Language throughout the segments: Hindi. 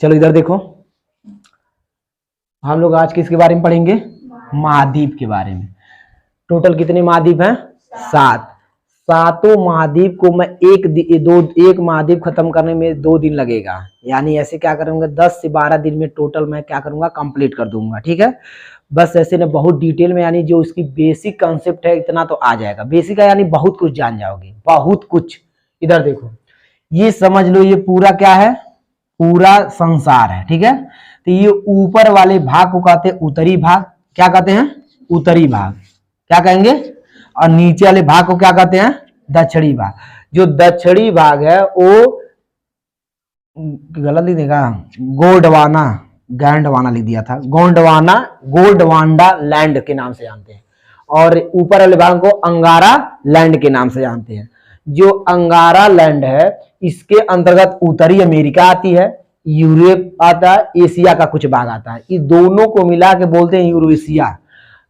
चलो इधर देखो, हम लोग आज किसके बारे में पढ़ेंगे? महाद्वीप के बारे में। टोटल कितने महाद्वीप हैं? 7। सातों महाद्वीप को मैं एक महाद्वीप खत्म करने में 2 दिन लगेगा, यानी ऐसे क्या करूंगा 10 से 12 दिन में टोटल मैं क्या करूंगा कंप्लीट कर दूंगा। ठीक है, बस ऐसे ना बहुत डिटेल में, यानी जो उसकी बेसिक कंसेप्ट है इतना तो आ जाएगा। बेसिक है यानी बहुत कुछ जान जाओगे, बहुत कुछ। इधर देखो, ये समझ लो ये पूरा क्या है? पूरा संसार है। ठीक है, तो ये ऊपर वाले भाग को कहते हैं उत्तरी भाग। क्या कहते हैं? उत्तरी भाग। क्या कहेंगे? और नीचे वाले भाग को क्या कहते हैं? दक्षिणी भाग। जो दक्षिणी भाग है वो गलत लिख देगा, गोंडवाना लिख दिया था, गोंडवाना लैंड के नाम से जानते हैं, और ऊपर वाले भाग को अंगारा लैंड के नाम से जानते हैं। जो अंगारा लैंड है इसके अंतर्गत उत्तरी अमेरिका आती है, यूरोप आता है, एशिया का कुछ भाग आता है। इस दोनों को मिला के बोलते हैं यूरेशिया।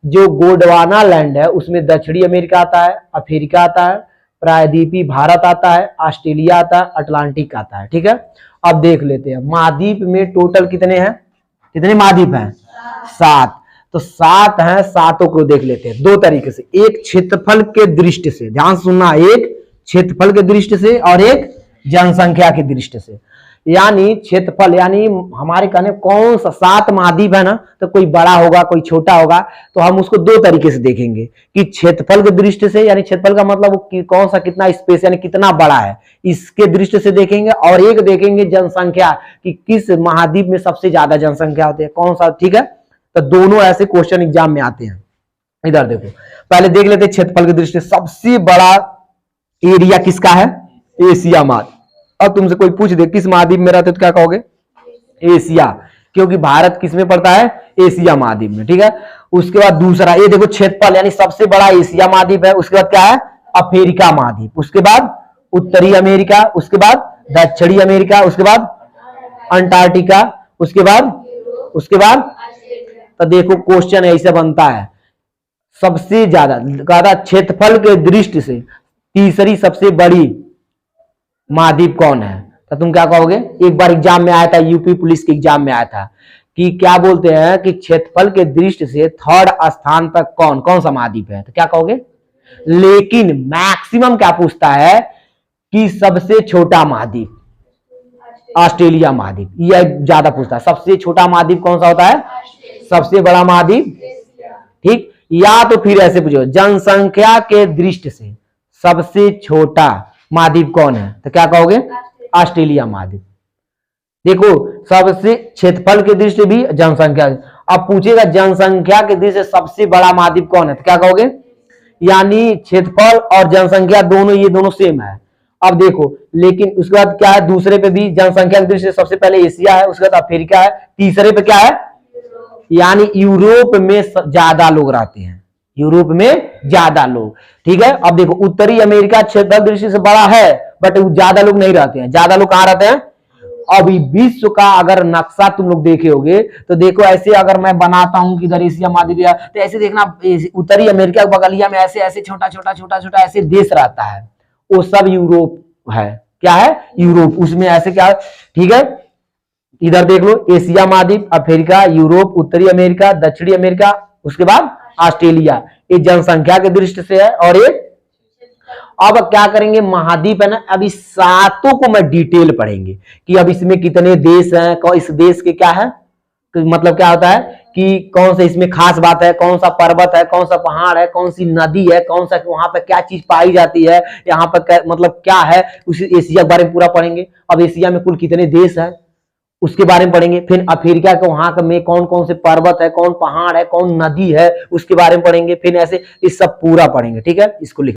जो गोंडवाना लैंड है उसमें दक्षिणी अमेरिका आता है, अफ्रीका आता है, प्रायद्वीपीय भारत आता है, ऑस्ट्रेलिया आता है, अटलांटिक आता है। ठीक है, अब देख लेते हैं महाद्वीप में टोटल कितने हैं? कितने महाद्वीप हैं? 7। तो 7 हैं, 7 को देख लेते हैं 2 तरीके से। एक क्षेत्रफल के दृष्टि से, ध्यान सुनना, एक क्षेत्रफल के दृष्टि से और एक जनसंख्या की दृष्टि से। यानी क्षेत्रफल, यानी हमारे कहने कौन सा 7 महाद्वीप है ना, तो कोई बड़ा होगा कोई छोटा होगा, तो हम उसको 2 तरीके से देखेंगे कि क्षेत्रफल की दृष्टि से, यानी क्षेत्रफल का मतलब कि कौन सा कितना स्पेस यानी कितना बड़ा है, इसके दृष्टि से देखेंगे, और एक देखेंगे जनसंख्या कि किस महाद्वीप में सबसे ज्यादा जनसंख्या होती है, कौन सा। ठीक है, तो दोनों ऐसे क्वेश्चन एग्जाम में आते हैं। इधर देखो, पहले देख लेते हैं क्षेत्रफल की दृष्टि से सबसे बड़ा एरिया किसका है? एशिया महाद्वीप। अब तुमसे कोई पूछ दे किस महाद्वीप में रहते तो क्या कहोगे? एशिया, क्योंकि भारत किस में पड़ता है? एशिया महाद्वीप में। ठीक है, उसके बाद दूसरा ये देखो क्षेत्रफल, यानी सबसे बड़ा एशिया महाद्वीप है। उसके बाद क्या है? अफ्रीका महाद्वीप। उसके बाद उत्तरी अमेरिका, उसके बाद दक्षिणी अमेरिका, उसके बाद अंटार्कटिका, उसके बाद तो देखो क्वेश्चन ऐसे बनता है, सबसे ज्यादा क्षेत्रफल के दृष्टि से तीसरी सबसे बड़ी महाद्वीप कौन है? तो तुम क्या कहोगे? एक बार एग्जाम में आया था, यूपी पुलिस के एग्जाम में आया था कि क्या बोलते हैं कि क्षेत्रफल के दृष्टि से 3rd स्थान पर कौन सा महाद्वीप है, तो क्या कहोगे? लेकिन मैक्सिमम क्या पूछता है कि सबसे छोटा महाद्वीप ऑस्ट्रेलिया महाद्वीप, यह ज्यादा पूछता है। सबसे छोटा महाद्वीप कौन सा होता है? सबसे बड़ा महाद्वीप। ठीक, या तो फिर ऐसे पूछो जनसंख्या के दृष्टि से सबसे छोटा महाद्वीप कौन है, तो क्या कहोगे? ऑस्ट्रेलिया महाद्वीप। देखो सबसे क्षेत्रफल की दृष्टि भी जनसंख्या। अब पूछेगा जनसंख्या की दृष्टि से सबसे बड़ा महाद्वीप कौन है, तो क्या कहोगे? यानी क्षेत्रफल और जनसंख्या दोनों, ये दोनों सेम है। अब देखो, लेकिन उसके बाद क्या है? दूसरे पे भी जनसंख्या की दृष्टि से सबसे पहले एशिया है, उसके बाद अफ्रीका है, तीसरे पे क्या है? यानी यूरोप में ज्यादा लोग रहते हैं, यूरोप में ज्यादा लोग। ठीक है, अब देखो उत्तरी अमेरिका क्षेत्रफल दृष्टि से बड़ा है, बट ज्यादा लोग नहीं रहते हैं। ज्यादा लोग कहां रहते हैं? अभी विश्व का अगर नक्शा तुम लोग देखे होगे तो देखो ऐसे, अगर मैं बनाता हूं कि इधर एशिया महाद्वीप, तो ऐसे देखना उत्तरी अमेरिका के बगलिया में ऐसे ऐसे छोटा छोटा ऐसे देश रहता है, वो सब यूरोप है। क्या है? यूरोप। उसमें ऐसे क्या है? ठीक है, इधर देख लो एशिया महाद्वीप, अफ्रीका, यूरोप, उत्तरी अमेरिका, दक्षिणी अमेरिका, उसके बाद ऑस्ट्रेलिया। ये जनसंख्या की दृष्टि से है। और ये अब क्या करेंगे, महाद्वीप है ना, अब इस 7 को मैं डिटेल पढ़ेंगे कि अब इसमें कितने देश हैं, इस देश के क्या है, मतलब क्या होता है कि कौन सा इसमें खास बात है, कौन सा पर्वत है, कौन सा पहाड़ है, कौन सी नदी है, कौन सा वहां पर क्या चीज पाई जाती है, यहाँ पर मतलब क्या है, उस एशिया के बारे में पूरा पढ़ेंगे। अब एशिया में कुल कितने देश है उसके बारे में पढ़ेंगे। फिर अफ्रीका के वहां में कौन कौन से पर्वत है, कौन पहाड़ है, कौन नदी है, उसके बारे में पढ़ेंगे। फिर ऐसे इस सब पूरा पढ़ेंगे। ठीक है, इसको लिख